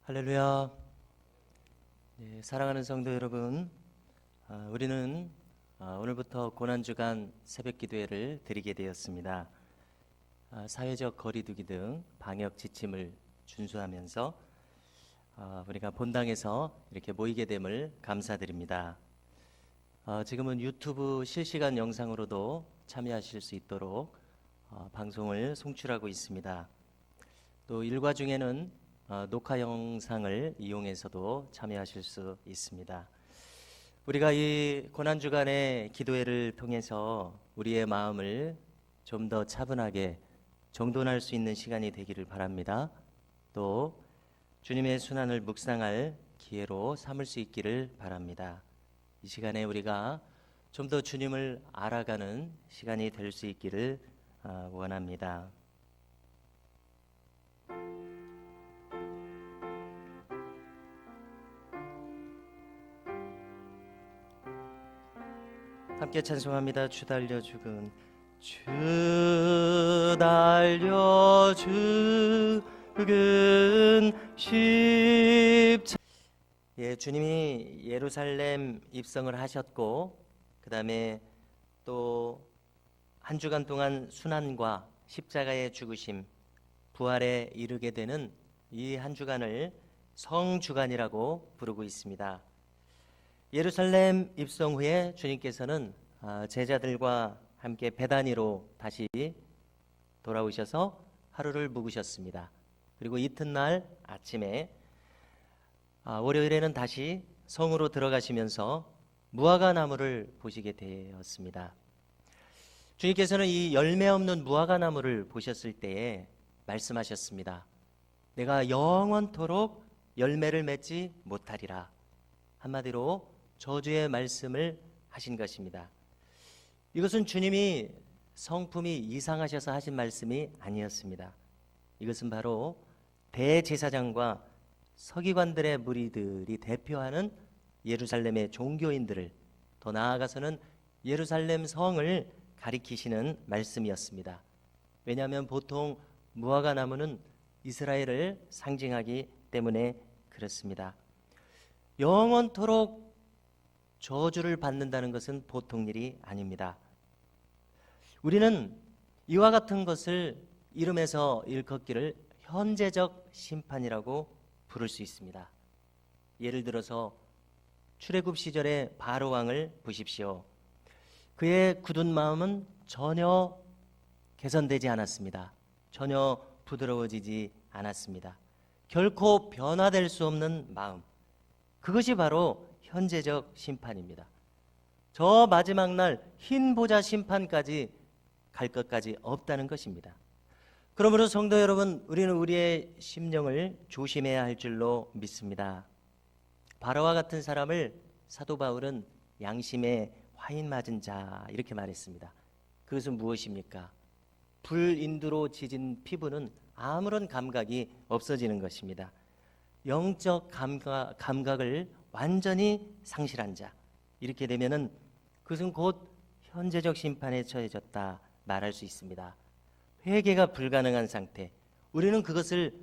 할렐루야. 네, 사랑하는 성도 여러분, 우리는 오늘부터 고난주간 새벽기도회를 드리게 되었습니다. 사회적 거리두기 등 방역 지침을 준수하면서 우리가 본당에서 이렇게 모이게 됨을 감사드립니다. 지금은 유튜브 실시간 영상으로도 참여하실 수 있도록 방송을 송출하고 있습니다. 또 일과 중에는 녹화 영상을 이용해서도 참여하실 수 있습니다. 우리가 이 고난주간의 기도회를 통해서 우리의 마음을 좀 더 차분하게 정돈할 수 있는 시간이 되기를 바랍니다. 또 주님의 순환을 묵상할 기회로 삼을 수 있기를 바랍니다. 이 시간에 우리가 좀 더 주님을 알아가는 시간이 될 수 있기를 원합니다. 함께 찬송합니다. 주 달려 죽은 주 달려 죽은 십자. 주님이 예루살렘 입성을 하셨고 그 다음에 또 한 주간 동안 순환과 십자가의 죽으심, 부활에 이르게 되는 이 한 주간을 성주간이라고 부르고 있습니다. 예루살렘 입성 후에 주님께서는 제자들과 함께 베다니로 다시 돌아오셔서 하루를 묵으셨습니다. 그리고 이튿날 아침에 월요일에는 다시 성으로 들어가시면서 무화과 나무를 보시게 되었습니다. 주님께서는 이 열매 없는 무화과 나무를 보셨을 때에 말씀하셨습니다. 내가 영원토록 열매를 맺지 못하리라. 한마디로 저주의 말씀을 하신 것입니다. 이것은 주님이 성품이 이상하셔서 하신 말씀이 아니었습니다. 이것은 바로 대제사장과 서기관들의 무리들이 대표하는 예루살렘의 종교인들을, 더 나아가서는 예루살렘 성을 가리키시는 말씀이었습니다. 왜냐하면 보통 무화과 나무는 이스라엘을 상징하기 때문에 그렇습니다. 영원토록 저주를 받는다는 것은 보통 일이 아닙니다. 우리는 이와 같은 것을 이름에서 일컫기를 현재적 심판이라고 부를 수 있습니다. 예를 들어서 출애굽 시절의 바로 왕을 보십시오. 그의 굳은 마음은 전혀 개선되지 않았습니다. 전혀 부드러워지지 않았습니다. 결코 변화될 수 없는 마음, 그것이 바로 현재적 심판입니다. 저 마지막 날 흰 보자 심판까지 갈 것까지 없다는 것입니다. 그러므로 성도 여러분, 우리는 우리의 심령을 조심해야 할 줄로 믿습니다. 바라와 같은 사람을 사도 바울은 양심에 화인 맞은 자 이렇게 말했습니다. 그것은 무엇입니까? 불인두로 지진 피부는 아무런 감각이 없어지는 것입니다. 영적 감각을 완전히 상실한 자, 이렇게 되면은 그것은 곧 현재적 심판에 처해졌다 말할 수 있습니다. 회개가 불가능한 상태, 우리는 그것을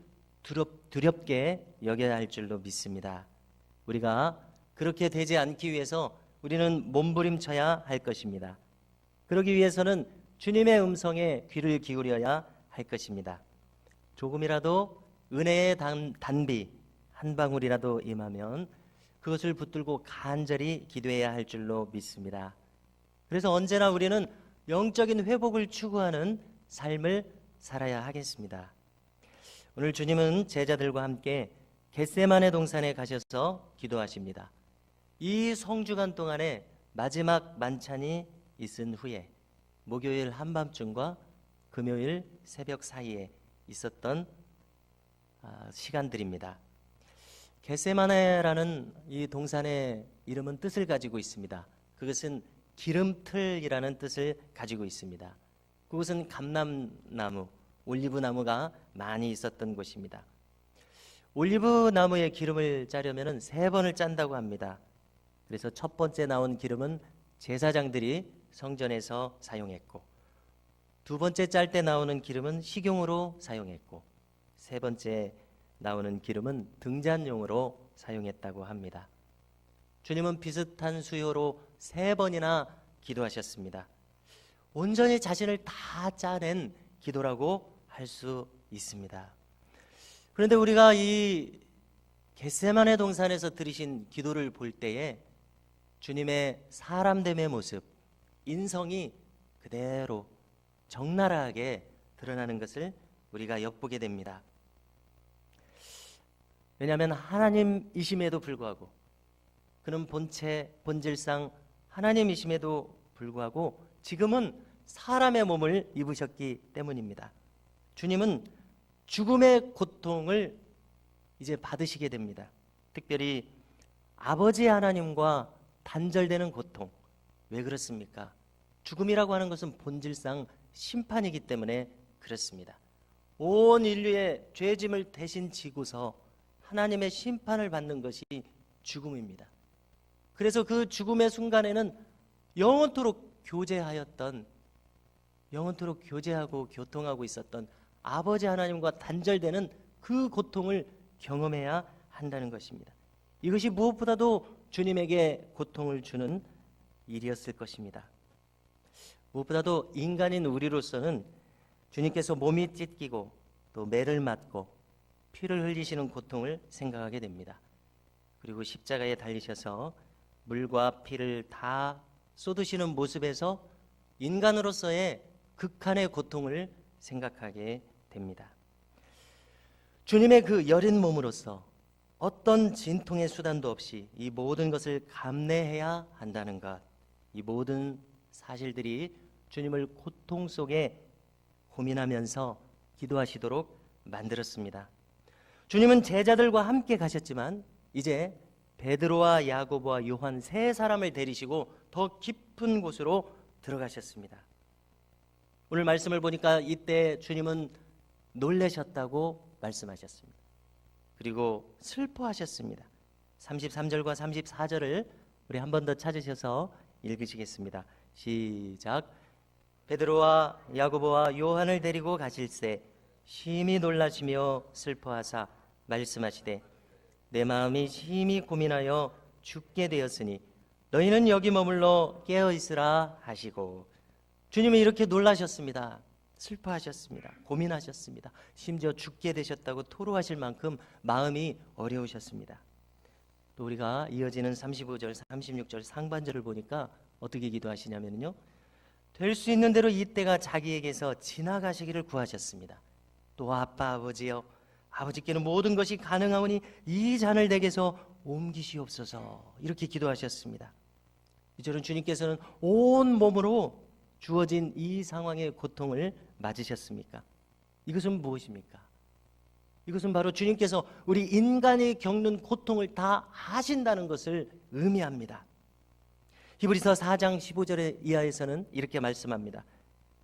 두렵게 여겨야 할 줄로 믿습니다. 우리가 그렇게 되지 않기 위해서 우리는 몸부림쳐야 할 것입니다. 그러기 위해서는 주님의 음성에 귀를 기울여야 할 것입니다. 조금이라도 은혜의 단비 한 방울이라도 임하면 그것을 붙들고 간절히 기도해야 할 줄로 믿습니다. 그래서 언제나 우리는 영적인 회복을 추구하는 삶을 살아야 하겠습니다. 오늘 주님은 제자들과 함께 겟세마네 동산에 가셔서 기도하십니다. 이 성주간 동안에 마지막 만찬이 있은 후에 목요일 한밤중과 금요일 새벽 사이에 있었던 시간들입니다. 겟세마네라는 이 동산의 이름은 뜻을 가지고 있습니다. 그것은 기름틀이라는 뜻을 가지고 있습니다. 그것은 감람나무, 올리브나무가 많이 있었던 곳입니다. 올리브나무의 기름을 짜려면 3번을 짠다고 합니다. 그래서 첫 번째 나온 기름은 제사장들이 성전에서 사용했고, 두 번째 짤 때 나오는 기름은 식용으로 사용했고, 세 번째 나오는 기름은 등잔용으로 사용했다고 합니다. 주님은 비슷한 수요로 3번이나 기도하셨습니다. 온전히 자신을 다 짜낸 기도라고 할 수 있습니다. 그런데 우리가 이 겟세마네 동산에서 들으신 기도를 볼 때에 주님의 사람됨의 모습, 인성이 그대로 적나라하게 드러나는 것을 우리가 엿보게 됩니다. 왜냐하면 하나님이심에도 불구하고, 그는 본질상 하나님이심에도 불구하고 지금은 사람의 몸을 입으셨기 때문입니다. 주님은 죽음의 고통을 이제 받으시게 됩니다. 특별히 아버지 하나님과 단절되는 고통. 왜 그렇습니까? 죽음이라고 하는 것은 본질상 심판이기 때문에 그렇습니다. 온 인류의 죄짐을 대신 지고서 하나님의 심판을 받는 것이 죽음입니다. 그래서 그 죽음의 순간에는 영원토록 교제하고 교통하고 있었던 아버지 하나님과 단절되는 그 고통을 경험해야 한다는 것입니다. 이것이 무엇보다도 주님에게 고통을 주는 일이었을 것입니다. 무엇보다도 인간인 우리로서는 주님께서 몸이 찢기고 또 매를 맞고 피를 흘리시는 고통을 생각하게 됩니다. 그리고 십자가에 달리셔서 물과 피를 다 쏟으시는 모습에서 인간으로서의 극한의 고통을 생각하게 됩니다. 주님의 그 여린 몸으로서 어떤 진통의 수단도 없이 이 모든 것을 감내해야 한다는 것, 이 모든 사실들이 주님을 고통 속에 고민하면서 기도하시도록 만들었습니다. 주님은 제자들과 함께 가셨지만 이제 베드로와 야고보와 요한 3사람을 데리시고 더 깊은 곳으로 들어가셨습니다. 오늘 말씀을 보니까 이때 주님은 놀라셨다고 말씀하셨습니다. 그리고 슬퍼하셨습니다. 33절과 34절을 우리 한 번 더 찾으셔서 읽으시겠습니다. 시작. 베드로와 야고보와 요한을 데리고 가실새 심히 놀라시며 슬퍼하사 말씀하시되 내 마음이 심히 고민하여 죽게 되었으니 너희는 여기 머물러 깨어 있으라 하시고, 주님이 이렇게 놀라셨습니다. 슬퍼하셨습니다. 고민하셨습니다. 심지어 죽게 되셨다고 토로하실 만큼 마음이 어려우셨습니다. 또 우리가 이어지는 35절, 36절 상반절을 보니까 어떻게 기도하시냐면요, 될 수 있는 대로 이때가 자기에게서 지나가시기를 구하셨습니다. 또 아빠 아버지여, 아버지께는 모든 것이 가능하오니 이 잔을 내게서 옮기시옵소서, 이렇게 기도하셨습니다. 이절은 주님께서는 온 몸으로 주어진 이 상황의 고통을 맞으셨습니까? 이것은 무엇입니까? 이것은 바로 주님께서 우리 인간이 겪는 고통을 다 하신다는 것을 의미합니다. 히브리서 4장 15절의 이하에서는 이렇게 말씀합니다.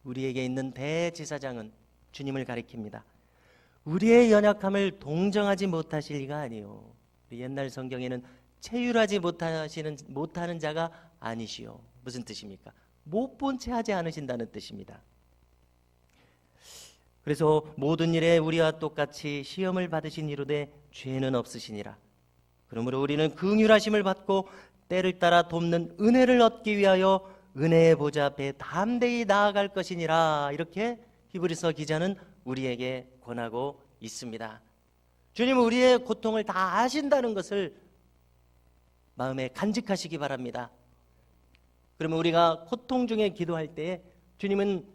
우리에게 있는 대제사장은 주님을 가리킵니다. 우리의 연약함을 동정하지 못하실 리가 아니요, 옛날 성경에는 체휼하지 못하는 자가 아니시오. 무슨 뜻입니까? 못 본 채 하지 않으신다는 뜻입니다. 그래서 모든 일에 우리와 똑같이 시험을 받으신 이로되 죄는 없으시니라. 그러므로 우리는 긍휼하심을 받고 때를 따라 돕는 은혜를 얻기 위하여 은혜의 보좌 앞에 담대히 나아갈 것이니라. 이렇게 히브리서 기자는 우리에게 권하고 있습니다. 주님은 우리의 고통을 다 아신다는 것을 마음에 간직하시기 바랍니다. 그러면 우리가 고통 중에 기도할 때 주님은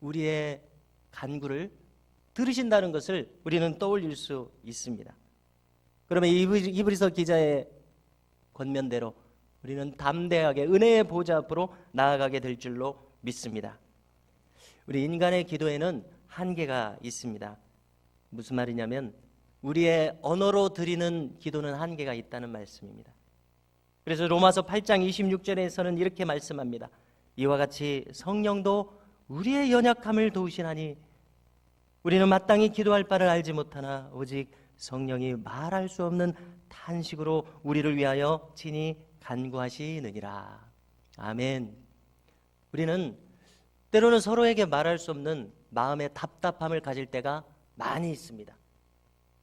우리의 간구를 들으신다는 것을 우리는 떠올릴 수 있습니다. 그러면 히브리서 기자의 권면대로 우리는 담대하게 은혜의 보좌 앞으로 나아가게 될 줄로 믿습니다. 우리 인간의 기도에는 한계가 있습니다. 무슨 말이냐면 우리의 언어로 드리는 기도는 한계가 있다는 말씀입니다. 그래서 로마서 8장 26절에서는 이렇게 말씀합니다. 이와 같이 성령도 우리의 연약함을 도우시나니 우리는 마땅히 기도할 바를 알지 못하나 오직 성령이 말할 수 없는 탄식으로 우리를 위하여 친히 간구하시느니라. 아멘. 우리는 때로는 서로에게 말할 수 없는 마음의 답답함을 가질 때가 많이 있습니다.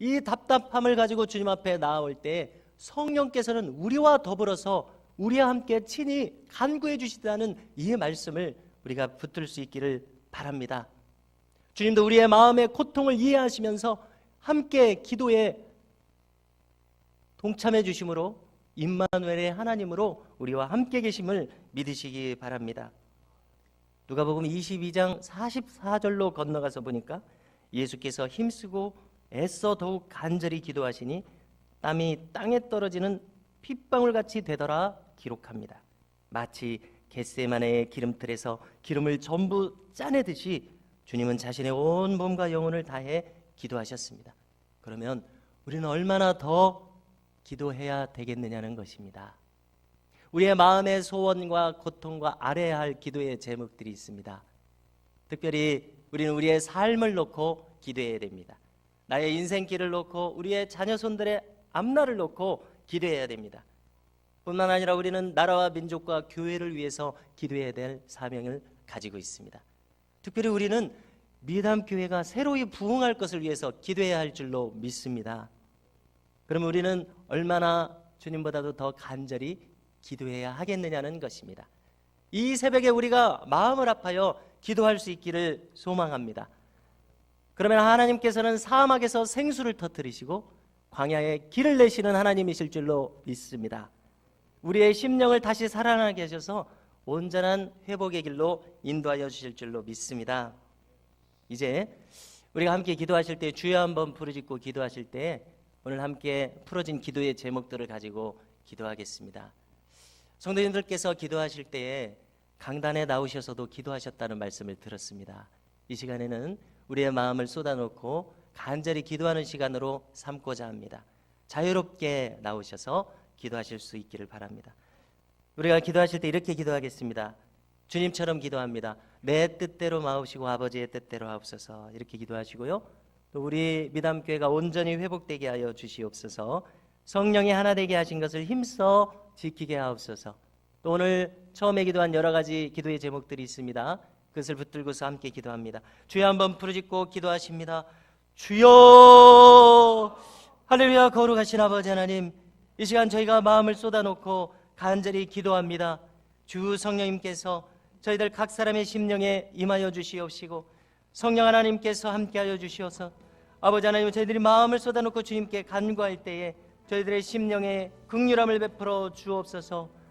이 답답함을 가지고 주님 앞에 나아올 때 성령께서는 우리와 더불어서 우리와 함께 친히 간구해 주시다는 이 말씀을 우리가 붙들 수 있기를 바랍니다. 주님도 우리의 마음의 고통을 이해하시면서 함께 기도에 동참해 주심으로 임마누엘의 하나님으로 우리와 함께 계심을 믿으시기 바랍니다. 누가복음 22장 44절로 건너가서 보니까 예수께서 힘쓰고 애써 더욱 간절히 기도하시니 땀이 땅에 떨어지는 핏방울같이 되더라 기록합니다. 마치 겟세마네의 기름틀에서 기름을 전부 짜내듯이 주님은 자신의 온 몸과 영혼을 다해 기도하셨습니다. 그러면 우리는 얼마나 더 기도해야 되겠느냐는 것입니다. 우리의 마음의 소원과 고통과 알아야 할 기도의 제목들이 있습니다. 특별히 우리는 우리의 삶을 놓고 기도해야 됩니다. 나의 인생길을 놓고 우리의 자녀손들의 앞날을 놓고 기도해야 됩니다. 뿐만 아니라 우리는 나라와 민족과 교회를 위해서 기도해야 될 사명을 가지고 있습니다. 특별히 우리는 미담교회가 새로이 부흥할 것을 위해서 기도해야 할 줄로 믿습니다. 그럼 우리는 얼마나 주님보다도 더 간절히 기도해야 하겠느냐는 것입니다. 이 새벽에 우리가 마음을 합하여 기도할 수 있기를 소망합니다. 그러면 하나님께서는 사막에서 생수를 터뜨리시고 광야에 길을 내시는 하나님이실 줄로 믿습니다. 우리의 심령을 다시 살아나게 하셔서 온전한 회복의 길로 인도하여 주실 줄로 믿습니다. 이제 우리가 함께 기도하실 때 주여 한번 부르짖고 기도하실 때 오늘 함께 풀어진 기도의 제목들을 가지고 기도하겠습니다. 성도님들께서 기도하실 때에 강단에 나오셔서도 기도하셨다는 말씀을 들었습니다. 이 시간에는 우리의 마음을 쏟아놓고 간절히 기도하는 시간으로 삼고자 합니다. 자유롭게 나오셔서 기도하실 수 있기를 바랍니다. 우리가 기도하실 때 이렇게 기도하겠습니다. 주님처럼 기도합니다. 내 뜻대로 마옵시고 아버지의 뜻대로 하옵소서. 이렇게 기도하시고요. 또 우리 미담교회가 온전히 회복되게 하여 주시옵소서. 성령이 하나 되게 하신 것을 힘써 지키게 하옵소서. 또 오늘 처음에 기도한 여러 가지 기도의 제목들이 있습니다. 그것을 붙들고서 함께 기도합니다. 주여 한번 부르짖고 기도하십니다. 주여, 할렐루야. 거룩하신 아버지 하나님, 이 시간 저희가 마음을 쏟아놓고 간절히 기도합니다. 주 성령님께서 저희들 각 사람의 심령에 임하여 주시옵시고 성령 하나님께서 함께하여 주시어서 아버지 하나님, 저희들이 마음을 쏟아놓고 주님께 간구할 때에 저희들의 심령에 긍휼함을 베풀어 주옵소서.